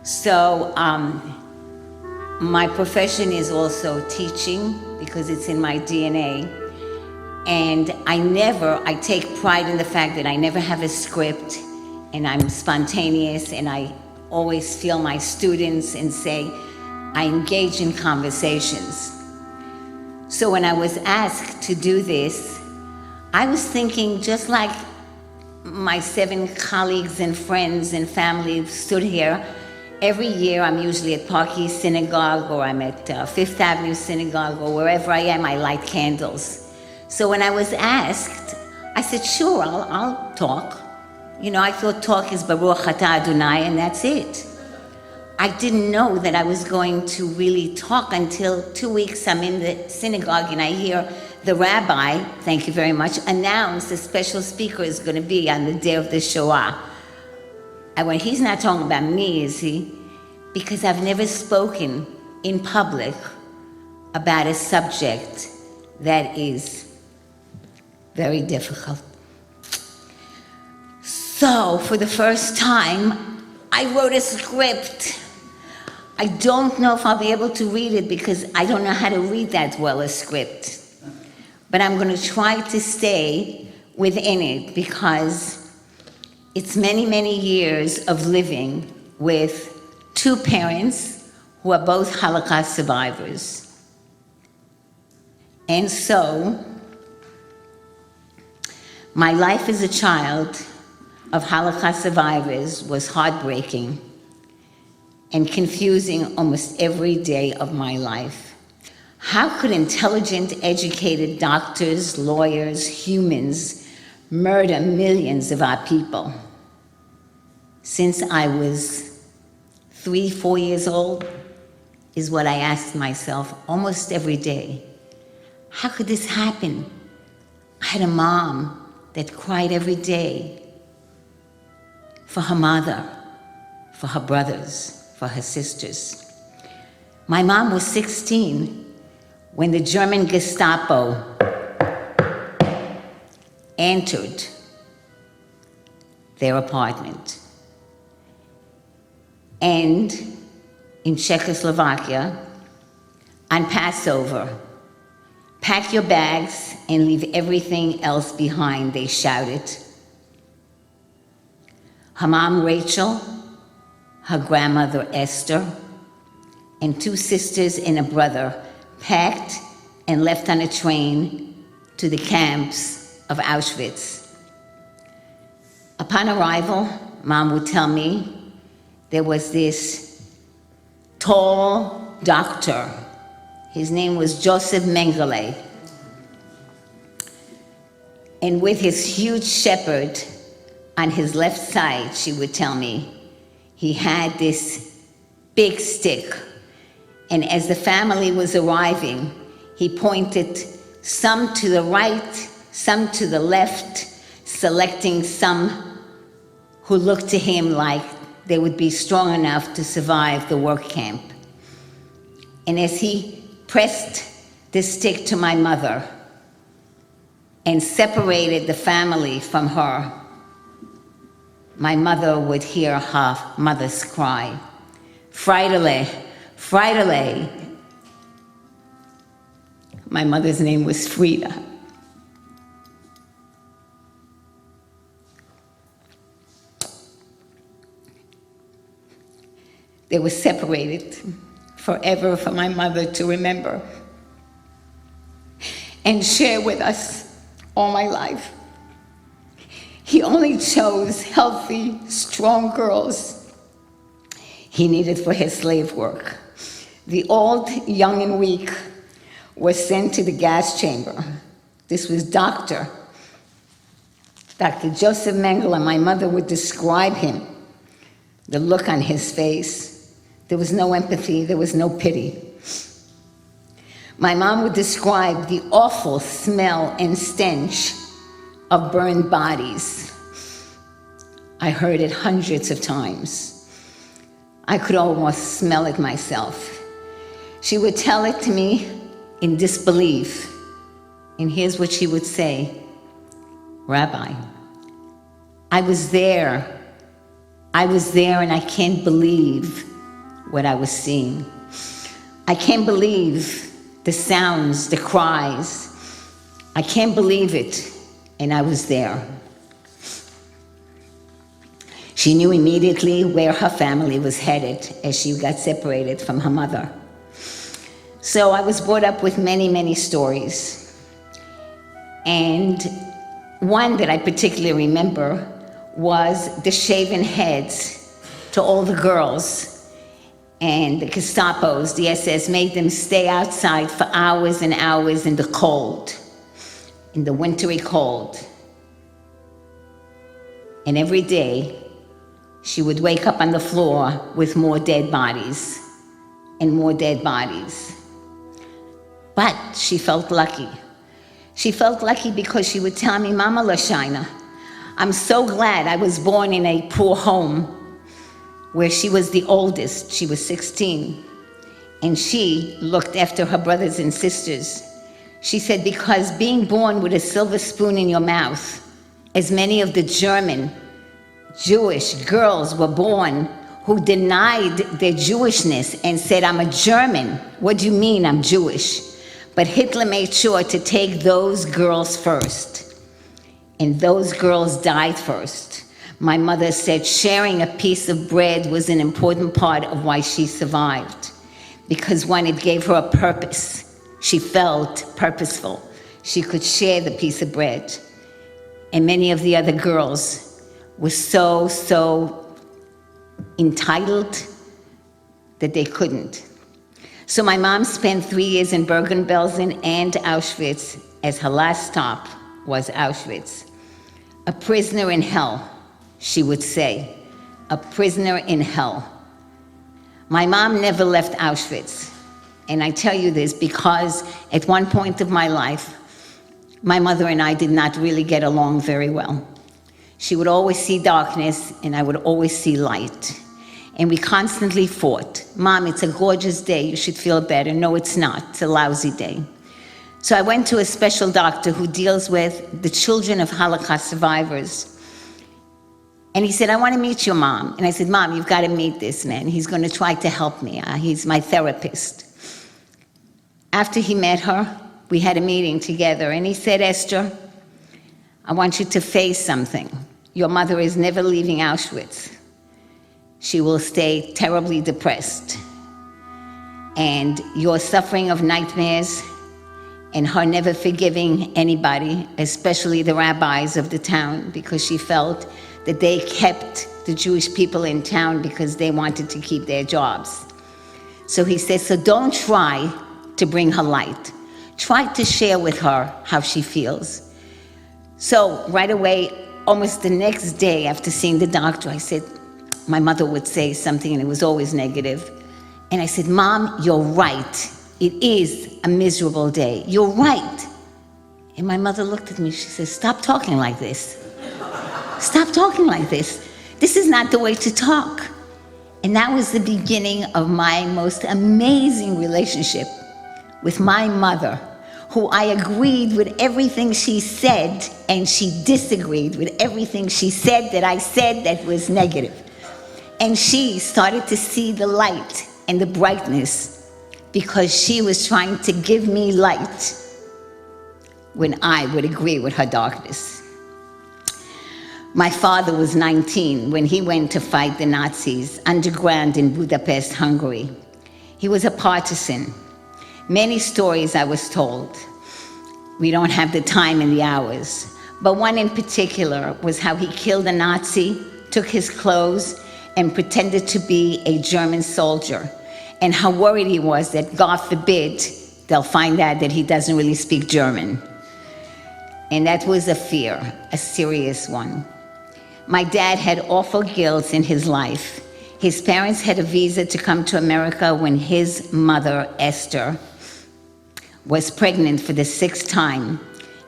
So my profession is also teaching because it's in my DNA. And I take pride in the fact that I never have a script and I'm spontaneous, and I always feel my students and say, I engage in conversations. So when I was asked to do this, I was thinking, just like my 7 colleagues and friends and family stood here, every year I'm usually at Park East Synagogue, or I'm at Fifth Avenue Synagogue, or wherever I am, I light candles. So when I was asked, I said, sure, I'll talk. You know, I thought talk is Baruch Atah Adonai, and that's it. I didn't know that I was going to really talk until 2 weeks I'm in the synagogue and I hear the rabbi, thank you very much, announce the special speaker is going to be on the day of the Shoah. I went, he's not talking about me, is he? Because I've never spoken in public about a subject that is very difficult. So, for the first time, I wrote a script. I don't know if I'll be able to read it because I don't know how to read that well, a script. But I'm going to try to stay within it because it's many, many years of living with 2 parents who are both Holocaust survivors. And so, my life as a child of Holocaust survivors was heartbreaking and confusing almost every day of my life. How could intelligent, educated doctors, lawyers, humans murder millions of our people? Since I was 3, 4 years old, is what I asked myself almost every day. How could this happen? I had a mom that cried every day for her mother, for her brothers, for her sisters. My mom was 16 when the German Gestapo entered their apartment. And in Czechoslovakia, on Passover, pack your bags and leave everything else behind, they shouted. Her mom, Rachel, her grandmother, Esther, and 2 sisters and a brother packed and left on a train to the camps of Auschwitz. Upon arrival, Mom would tell me there was this tall doctor. His name was Joseph Mengele. And with his huge shepherd on his left side, she would tell me, he had this big stick. And as the family was arriving, he pointed some to the right, some to the left, selecting some who looked to him like they would be strong enough to survive the work camp. And as he pressed the stick to my mother and separated the family from her, my mother would hear her mother's cry, Friedele, Friedele. My mother's name was Frida. They were separated forever for my mother to remember and share with us all my life. He only chose healthy, strong girls he needed for his slave work. The old, young, and weak were sent to the gas chamber. This was Dr. Joseph Mengele. My mother would describe him, the look on his face. There was no empathy, there was no pity. My mom would describe the awful smell and stench of burned bodies. I heard it hundreds of times. I could almost smell it myself. She would tell it to me in disbelief. And here's what she would say, Rabbi, I was there and I can't believe what I was seeing. I can't believe the sounds, the cries. I can't believe it, and I was there. She knew immediately where her family was headed as she got separated from her mother. So I was brought up with many, many stories. And one that I particularly remember was the shaven heads to all the girls. And the Gestapos, the SS, made them stay outside for hours and hours in the cold, in the wintry cold. And every day, she would wake up on the floor with more dead bodies and more dead bodies. But she felt lucky. She felt lucky because she would tell me, Mama Lashaina, I'm so glad I was born in a poor home where she was the oldest. She was 16. And she looked after her brothers and sisters. She said, because being born with a silver spoon in your mouth, as many of the German Jewish girls were born who denied their Jewishness and said, I'm a German. What do you mean I'm Jewish? But Hitler made sure to take those girls first. And those girls died first. My mother said sharing a piece of bread was an important part of why she survived. Because one, it gave her a purpose. She felt purposeful. She could share the piece of bread. And many of the other girls were so entitled that they couldn't. So my mom spent 3 years in Bergen-Belsen and Auschwitz, as her last stop was Auschwitz. A prisoner in hell, she would say, a prisoner in hell. My mom never left Auschwitz. And I tell you this because at one point of my life, my mother and I did not really get along very well. She would always see darkness, and I would always see light. And we constantly fought. Mom, it's a gorgeous day. You should feel better. No, it's not. It's a lousy day. So I went to a special doctor who deals with the children of Holocaust survivors. And he said, I want to meet your mom. And I said, Mom, you've got to meet this man. He's going to try to help me. He's my therapist. After he met her, we had a meeting together. And he said, Esther, I want you to face something. Your mother is never leaving Auschwitz. She will stay terribly depressed. And your suffering of nightmares and her never forgiving anybody, especially the rabbis of the town, because she felt that they kept the Jewish people in town because they wanted to keep their jobs. So he said, so don't try to bring her light. Try to share with her how she feels. So right away, almost the next day after seeing the doctor, I said, my mother would say something and it was always negative. And I said, Mom, you're right. It is a miserable day. You're right. And my mother looked at me, she said, stop talking like this. Stop talking like this. This is not the way to talk. And that was the beginning of my most amazing relationship with my mother, who I agreed with everything she said, and she disagreed with everything she said that I said that was negative. And she started to see the light and the brightness because she was trying to give me light when I would agree with her darkness. My father was 19 when he went to fight the Nazis underground in Budapest, Hungary. He was a partisan. Many stories I was told. We don't have the time and the hours. But one in particular was how he killed a Nazi, took his clothes, and pretended to be a German soldier. And how worried he was that, God forbid, they'll find out that he doesn't really speak German. And that was a fear, a serious one. My dad had awful guilt in his life. His parents had a visa to come to America when his mother, Esther, was pregnant for the 6th time,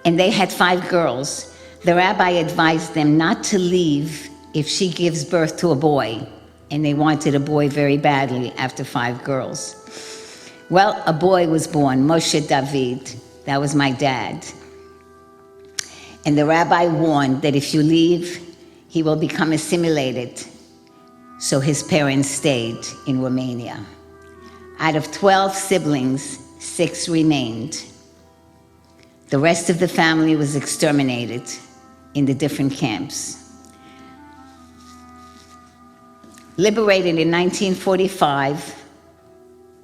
and they had 5 girls. The rabbi advised them not to leave if she gives birth to a boy, and they wanted a boy very badly after 5 girls. Well, a boy was born, Moshe David. That was my dad. And the rabbi warned that if you leave, he will become assimilated so his parents stayed in Romania. Out of 12 siblings, 6 remained. The rest of the family was exterminated in the different camps. Liberated in 1945,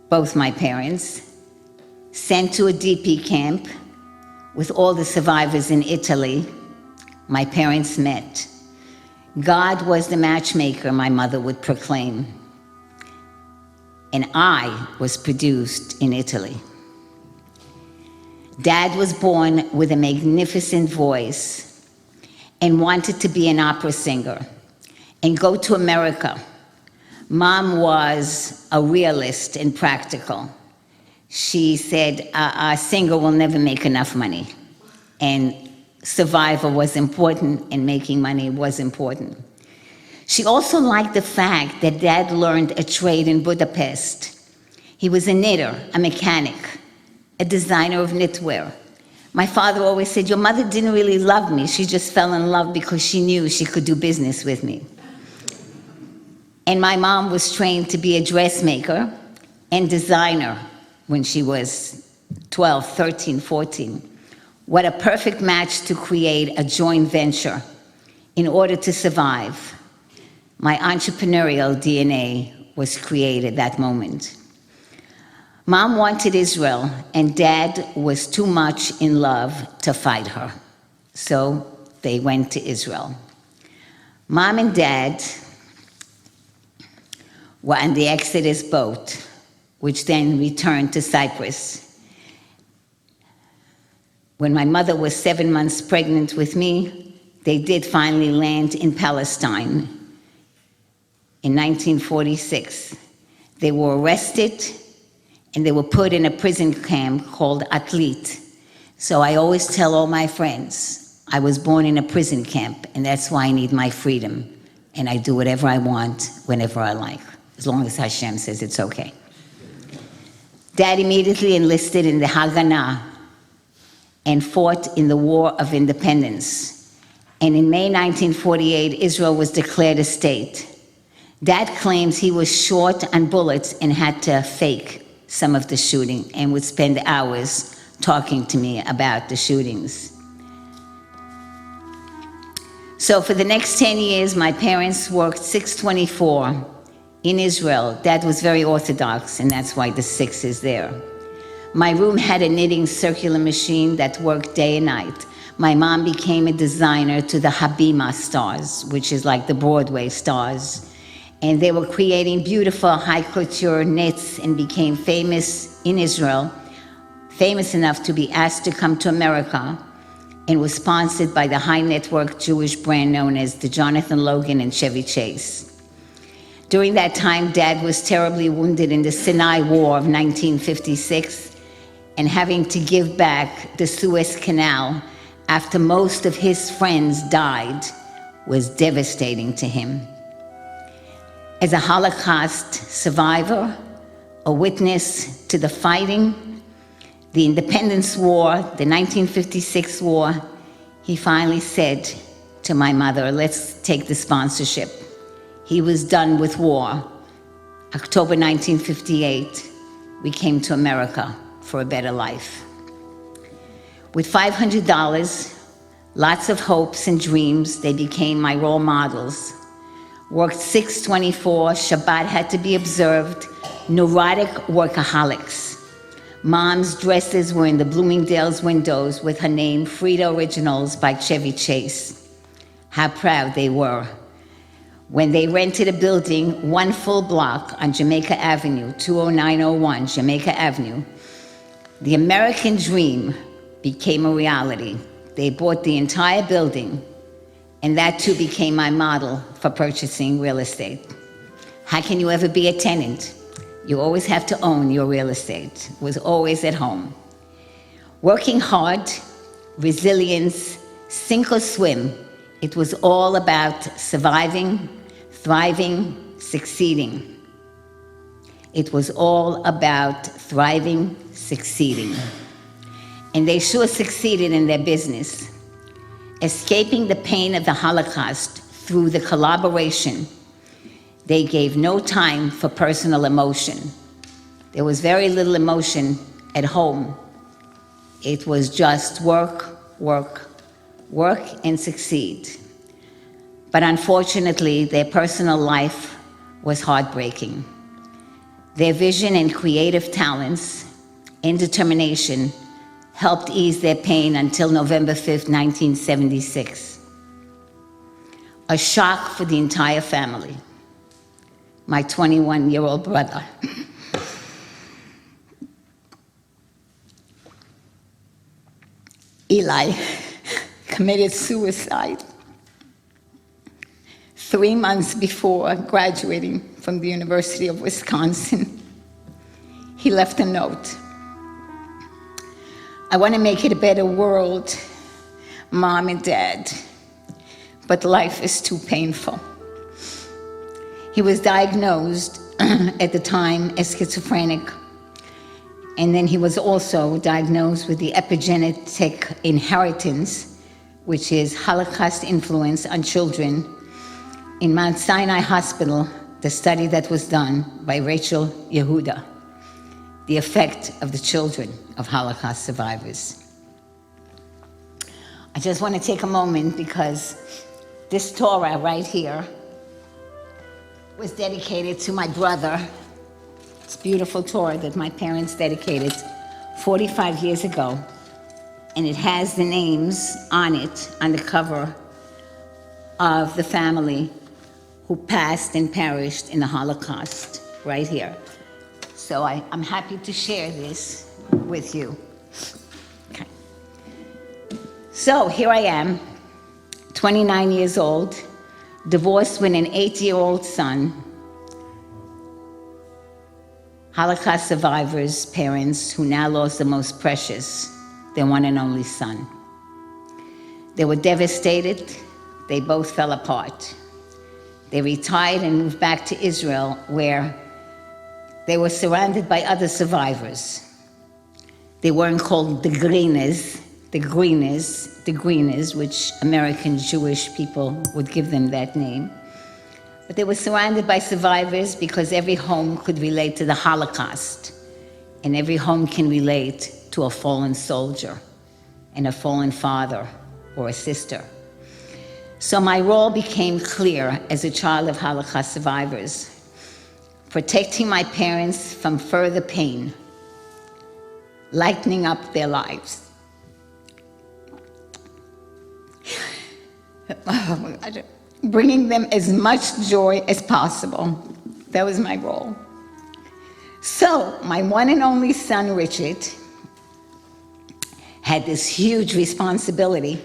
both my parents, sent to a DP camp with all the survivors in Italy, my parents met. God was the matchmaker, my mother would proclaim. And I was produced in Italy. Dad was born with a magnificent voice and wanted to be an opera singer and go to America. Mom was a realist and practical. She said, a singer will never make enough money. And survival was important and making money was important. She also liked the fact that Dad learned a trade in Budapest. He was a knitter, a mechanic, a designer of knitwear. My father always said, your mother didn't really love me. She just fell in love because she knew she could do business with me. And my mom was trained to be a dressmaker and designer when she was 12, 13, 14. What a perfect match to create a joint venture in order to survive. My entrepreneurial DNA was created that moment. Mom wanted Israel, and Dad was too much in love to fight her. So they went to Israel. Mom and Dad were on the Exodus boat, which then returned to Cyprus. When my mother was 7 months pregnant with me, they did finally land in Palestine in 1946. They were arrested and they were put in a prison camp called Atlit. So I always tell all my friends, I was born in a prison camp, and that's why I need my freedom. And I do whatever I want, whenever I like, as long as Hashem says it's okay. Dad immediately enlisted in the Haganah and fought in the War of Independence. And in May 1948, Israel was declared a state. Dad claims he was short on bullets and had to fake some of the shooting and would spend hours talking to me about the shootings. So for the next 10 years, my parents worked 6/24 in Israel. Dad was very orthodox, and that's why the 6 is there. My room had a knitting circular machine that worked day and night. My mom became a designer to the Habima stars, which is like the Broadway stars. And they were creating beautiful high couture knits and became famous in Israel, famous enough to be asked to come to America, and was sponsored by the high network Jewish brand known as the Jonathan Logan and Chevy Chase. During that time, Dad was terribly wounded in the Sinai War of 1956, and having to give back the Suez Canal after most of his friends died was devastating to him. As a Holocaust survivor, a witness to the fighting, the Independence War, the 1956 war, he finally said to my mother, let's take the sponsorship. He was done with war. October 1958, we came to America for a better life. With $500, lots of hopes and dreams, they became my role models. Worked 6/24, Shabbat had to be observed, neurotic workaholics. Mom's dresses were in the Bloomingdale's windows with her name, Frida Originals by Chevy Chase. How proud they were. When they rented a building, 1 full block on Jamaica Avenue, 20901 Jamaica Avenue, the American dream became a reality. They bought the entire building, and that too became my model for purchasing real estate. How can you ever be a tenant? You always have to own your real estate. It was always at home. Working hard, resilience, sink or swim, it was all about surviving, thriving, succeeding. It was all about thriving, succeeding. And they sure succeeded in their business. Escaping the pain of the Holocaust through the collaboration, They gave no time for personal emotion. There was very little emotion at home. It was just work, work, work and succeed. But unfortunately, their personal life was heartbreaking. Their vision and creative talents and determination helped ease their pain until November 5th, 1976. A shock for the entire family. My 21-year-old brother. Eli committed suicide 3 months before graduating from the University of Wisconsin. He left a note. I want to make it a better world, Mom and Dad, but life is too painful. He was diagnosed at the time as schizophrenic, and then he was also diagnosed with the epigenetic inheritance, which is Holocaust influence on children, in Mount Sinai Hospital, the study that was done by Rachel Yehuda, the effect of the children of Holocaust survivors. I just want to take a moment because this Torah right here was dedicated to my brother. It's a beautiful Torah that my parents dedicated 45 years ago. And it has the names on it, on the cover, of the family who passed and perished in the Holocaust, right here. So I'm happy to share this with you. Okay. So here I am, 29 years old, divorced with an 8-year-old son, Holocaust survivors' parents who now lost the most precious, their one and only son. They were devastated. They both fell apart. They retired and moved back to Israel, where they were surrounded by other survivors. They weren't called the Greeners, which American Jewish people would give them that name. But they were surrounded by survivors because every home could relate to the Holocaust, and every home can relate to a fallen soldier and a fallen father or a sister. So my role became clear as a child of Holocaust survivors, protecting my parents from further pain, lightening up their lives. Bringing them as much joy as possible. That was my role. So my one and only son, Richard, had this huge responsibility.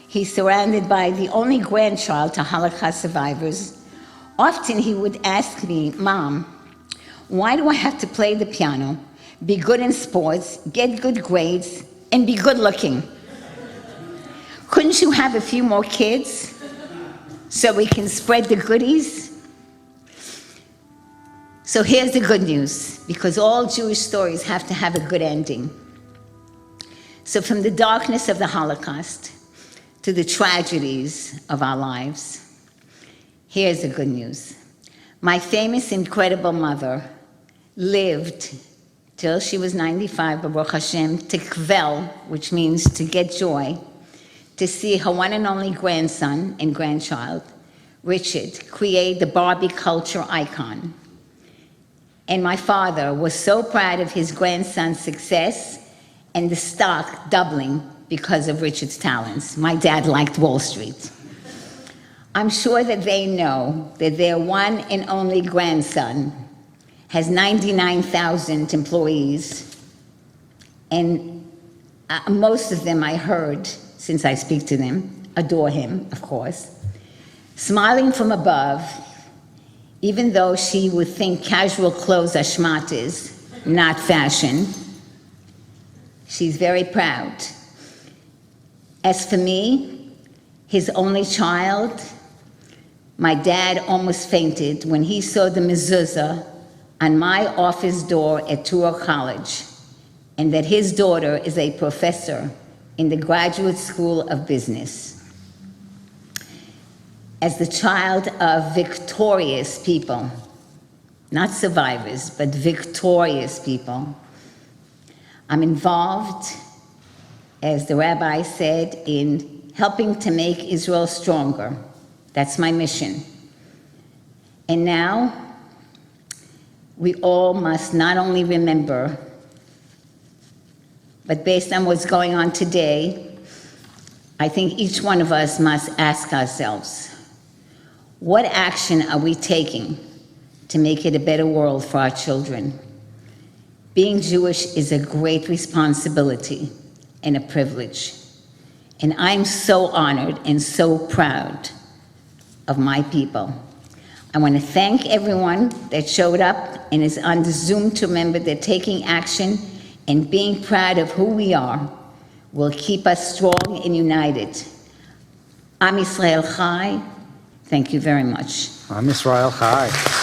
He's surrounded by the only grandchild to Holocaust survivors. Often he would ask me, Mom, why do I have to play the piano, be good in sports, get good grades, and be good looking? Couldn't you have a few more kids so we can spread the goodies? So here's the good news, because all Jewish stories have to have a good ending. So from the darkness of the Holocaust to the tragedies of our lives, here's the good news. My famous, incredible mother lived till she was 95, Baruch Hashem, to kvel, which means to get joy, to see her one and only grandson and grandchild, Richard, create the Barbie culture icon. And my father was so proud of his grandson's success and the stock doubling because of Richard's talents. My dad liked Wall Street. I'm sure that they know that their one and only grandson has 99,000 employees, and most of them, I heard, since I speak to them, adore him, of course. Smiling from above, even though she would think casual clothes are schmatas, not fashion, she's very proud. As for me, his only child, my dad almost fainted when he saw the mezuzah on my office door at Touro College, and that his daughter is a professor in the Graduate School of Business. as the child of victorious people, not survivors, but victorious people. I'm involved, as the rabbi said, in helping to make Israel stronger. That's my mission. And now, we all must not only remember, but based on what's going on today, I think each one of us must ask ourselves, what action are we taking to make it a better world for our children? Being Jewish is a great responsibility and a privilege. And I'm so honored and so proud of my people. I want to thank everyone that showed up and is on the Zoom to remember that taking action and being proud of who we are will keep us strong and united. Am Yisrael Chai. Thank you very much. Am Yisrael Chai.